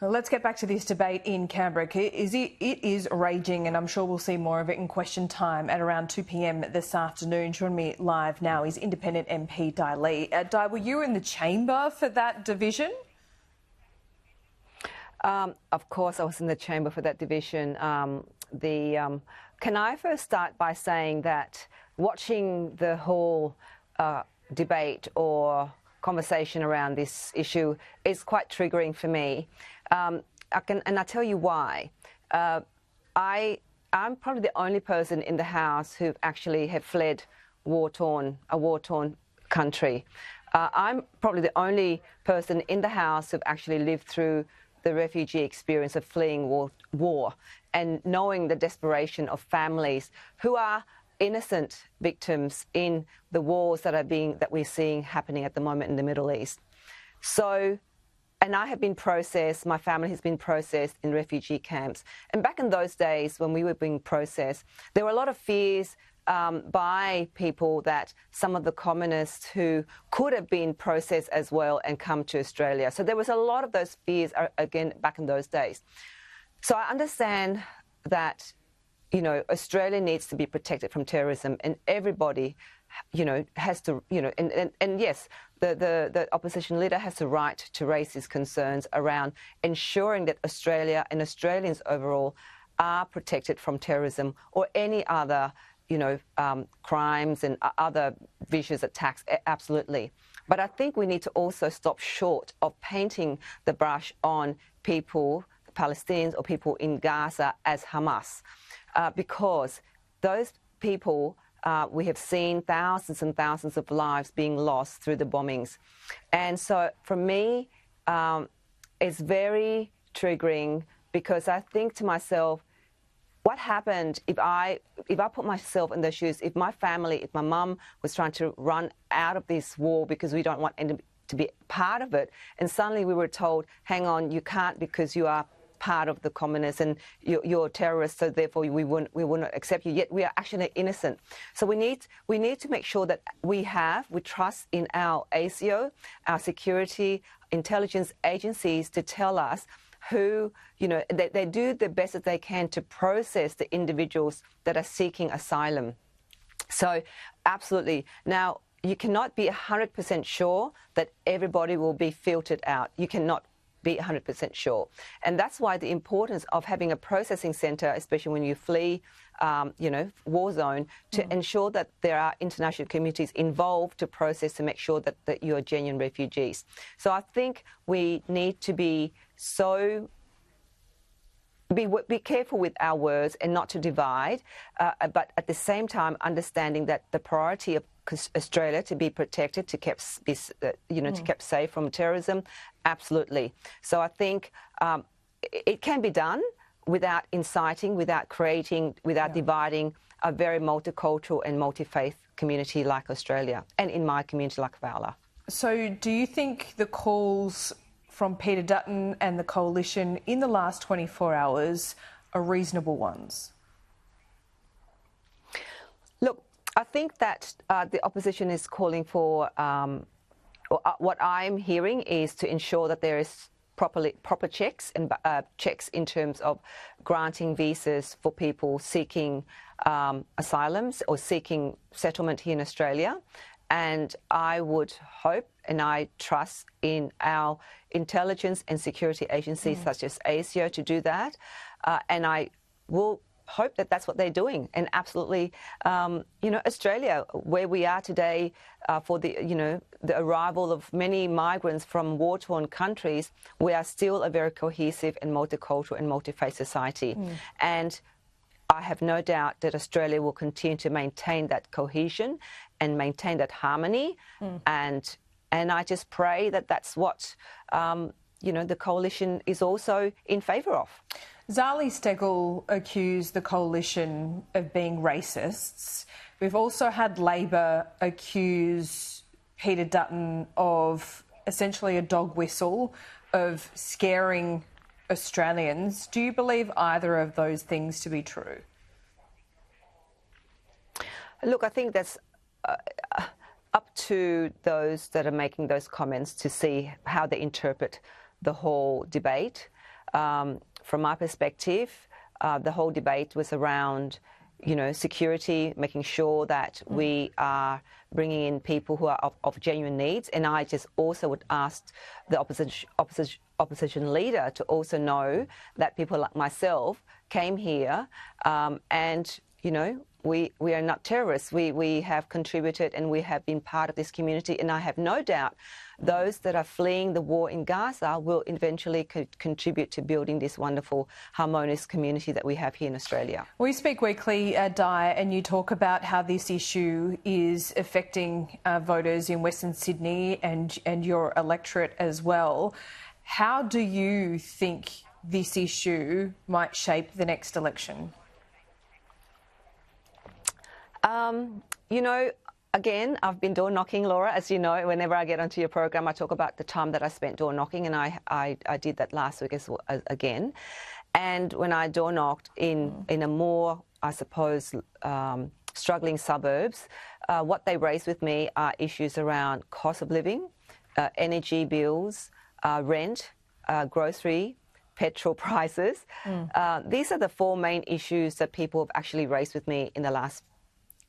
Well, let's get back to this debate in Canberra. It is raging, and I'm sure we'll see more of it in question time at around 2 p.m. this afternoon. Joining me live now is Independent MP Di Lee. Di, were you in the chamber for that division? Of course, I was in the chamber for that division. Can I first start by saying that watching the whole debate or conversation around this issue is quite triggering for me. And I'll tell you why. I'm probably the only person in the House who actually have fled a war-torn country. I'm probably the only person in the House who've actually lived through the refugee experience of fleeing war and knowing the desperation of families who are innocent victims in the wars that we're seeing happening at the moment in the Middle East. So, and I have been processed, my family has been processed in refugee camps. And back in those days when we were being processed, there were a lot of fears by people that some of the communists who could have been processed as well and come to Australia. So there was a lot of those fears, again, back in those days. So I understand that, you know, Australia needs to be protected from terrorism, and everybody, you know, has to, you know, and yes, the opposition leader has the right to raise his concerns around ensuring that Australia and Australians overall are protected from terrorism or any other, you know, crimes and other vicious attacks, absolutely. But I think we need to also stop short of painting the brush on people, the Palestinians or people in Gaza as Hamas, because those people, we have seen thousands and thousands of lives being lost through the bombings. And so for me, it's very triggering because I think to myself, what happened if I put myself in those shoes, if my family, if my mum was trying to run out of this war because we don't want anyone to be part of it, and suddenly we were told, hang on, you can't because you are part of the communists and you're terrorists, so therefore we wouldn't accept you, yet we are actually innocent. So we need to make sure that we trust in our ASIO, our security intelligence agencies to tell us who, you know, they do the best that they can to process the individuals that are seeking asylum. So absolutely. Now, you cannot be 100% sure that everybody will be filtered out. You cannot be 100% sure. And that's why the importance of having a processing centre, especially when you flee, you know, war zone, to ensure that there are international communities involved to process, to make sure that you are genuine refugees. So I think we need to be be careful with our words and not to divide, but at the same time understanding that the priority of Australia to be protected, to kept safe from terrorism, absolutely. So I think it can be done without inciting, without creating, without dividing a very multicultural and multi-faith community like Australia, and in my community like Fowler. So do you think the calls from Peter Dutton and the Coalition in the last 24 hours are reasonable ones? Look, I think that the opposition is calling for, what I'm hearing is to ensure that there is proper checks and checks in terms of granting visas for people seeking asylums or seeking settlement here in Australia. And I would hope and I trust in our intelligence and security agencies such as ASIO to do that. And I will hope that that's what they're doing. And absolutely, you know, Australia, where we are today for the, you know, the arrival of many migrants from war-torn countries, we are still a very cohesive and multicultural and multi-faith society. And I have no doubt that Australia will continue to maintain that cohesion and maintain that harmony. And I just pray that that's what, you know, the Coalition is also in favour of. Zali Steggall accused the Coalition of being racists. We've also had Labor accuse Peter Dutton of essentially a dog whistle, of scaring Australians. Do you believe either of those things to be true? Look, I think that's up to those that are making those comments to see how they interpret the whole debate. from my perspective, the whole debate was around, security, making sure that we are bringing in people who are of genuine needs. And I just also would ask the opposition leader to also know that people like myself came here and, we are not terrorists. We have contributed and we have been part of this community. And I have no doubt those that are fleeing the war in Gaza will eventually contribute to building this wonderful, harmonious community that we have here in Australia. We speak weekly, Di, and you talk about how this issue is affecting voters in Western Sydney and your electorate as well. How do you think this issue might shape the next election? Again, I've been door knocking, Laura. As you know, whenever I get onto your program, I talk about the time that I spent door knocking, and I did that last week again. And when I door knocked in a more, I suppose, struggling suburbs, what they raised with me are issues around cost of living, energy bills, rent, grocery, petrol prices. These are the four main issues that people have actually raised with me in the last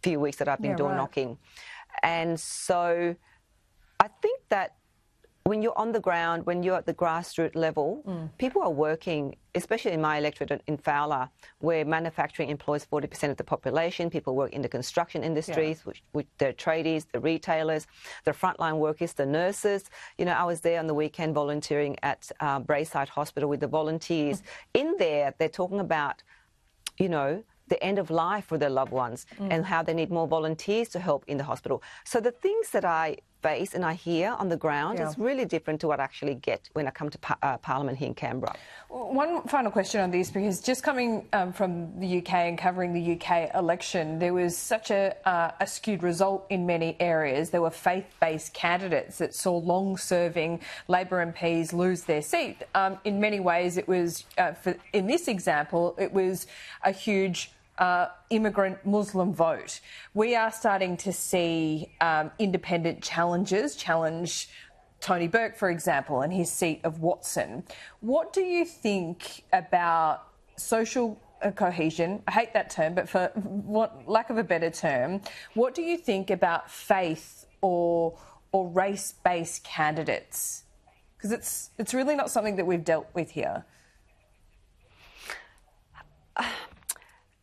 few weeks that I've been door knocking. And so I think that when you're on the ground, when you're at the grassroots level, people are working, especially in my electorate in Fowler, where manufacturing employs 40% of the population. People work in the construction industries, which the tradies, the retailers, the frontline workers, the nurses. I was there on the weekend volunteering at Brayside Hospital with the volunteers. In there, they're talking about, the end of life for their loved ones and how they need more volunteers to help in the hospital. So the things that I face and I hear on the ground is really different to what I actually get when I come to Parliament here in Canberra. One final question on this, because just coming from the UK and covering the UK election, there was such a skewed result in many areas. There were faith-based candidates that saw long-serving Labor MPs lose their seat. In many ways, it was, in this example, it was a huge immigrant Muslim vote. We are starting to see independent challengers challenge Tony Burke, for example, and his seat of Watson. What do you think about social cohesion? I hate that term, but for lack of a better term, what do you think about faith or race-based candidates? Because it's really not something that we've dealt with here.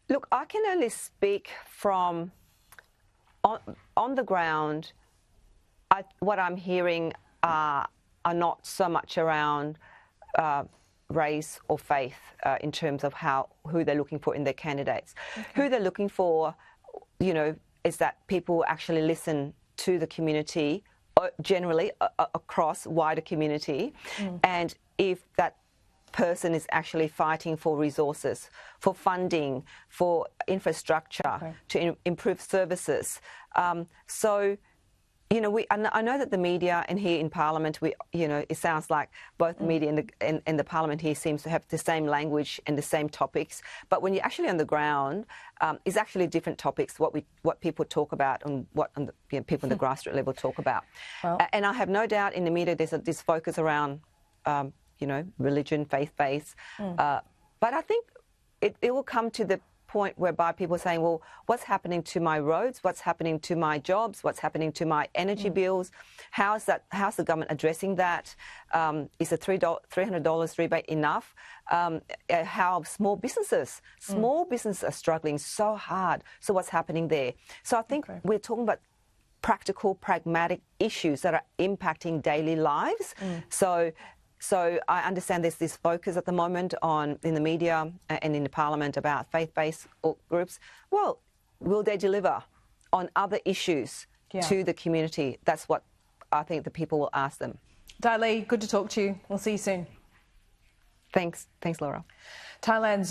Look, I can only speak from on the ground. What I'm hearing are not so much around race or faith in terms of who they're looking for in their candidates. Who they're looking for, is that people actually listen to the community, generally across wider community, and if that person is actually fighting for resources, for funding, for infrastructure, to improve services. So, I know that the media and here in Parliament, it sounds like both the media and the Parliament here seems to have the same language and the same topics. But when you're actually on the ground, it's actually different topics, what people talk about and what people on the grassroots level talk about. Well, and I have no doubt in the media there's this focus around religion, faith-based. But I think it will come to the point whereby people are saying, well, what's happening to my roads? What's happening to my jobs? What's happening to my energy bills? How's the government addressing that? Is the $300 rebate enough? How small businesses are struggling so hard. So what's happening there? So I think we're talking about practical, pragmatic issues that are impacting daily lives. So I understand there's this focus at the moment in the media and in the Parliament about faith-based groups. Well, will they deliver on other issues to the community? That's what I think the people will ask them. Di Lee, good to talk to you. We'll see you soon. Thanks, Laura. Thailand's